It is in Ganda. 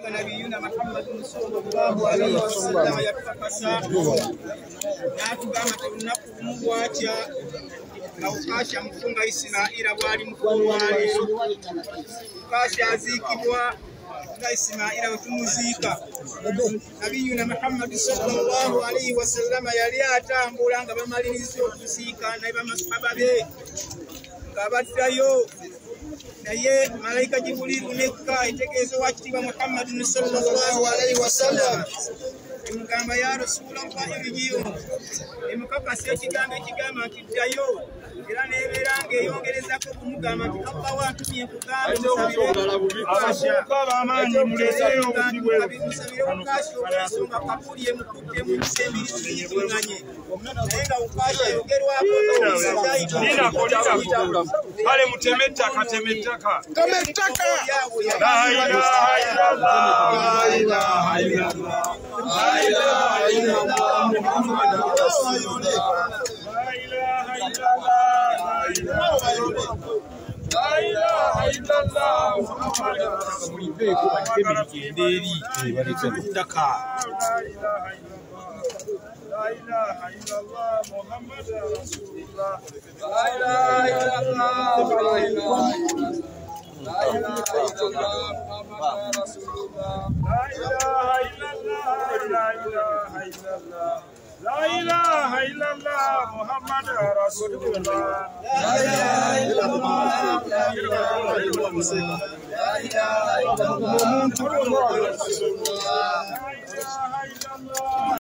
نبينا محمد صلى الله عليه وسلم يتفقسا ناتugamba olunaku lumu bwatya Ukasha mfunga Ismaila bwali mukulu wa leero Ukasha aziikibwa nga Ismaila wetumuzika Nabiyuna Muhammad sallallahu alayhi wa sallam yali atambula nga bamaliriza okuziika naye bamasahaba be nga baddayo naye malaika Jibrilu nekka etegeeza wakitibwa Muhammad sallallahu alayhi wa sallam emugamba ya Rasulullah ebijiyo emukakasa ekigambo ekigamba nti ddayo era nebeera ng'eyongerezako kumugamba nti Allah watumye nkugambye abavubuka b'amaanyi muleeseeyo obutibwe Ukasha olw'ensonga kabuli emukudde mu bisemirizi yizinganye naye nga Ukasha yogerwako kale muteme ettaka teme ettaka la ilaha illallah la ilaha illallah la ilaha illallah Muhammadur Rasulullah la ilaha illallah la ilaha illallah Muhammadur Rasulullah La ilaha illallah Muhammadur Rasulullah La ilaha illallah La ilaha illallah Muhammadur Rasulullah La ilaha illallah La ilaha illallah La ilaha illallah Muhammadur Rasulullah La ilaha illallah La ilaha illallah La ilaha illallah Muhammadur Rasulullah La ilaha illallah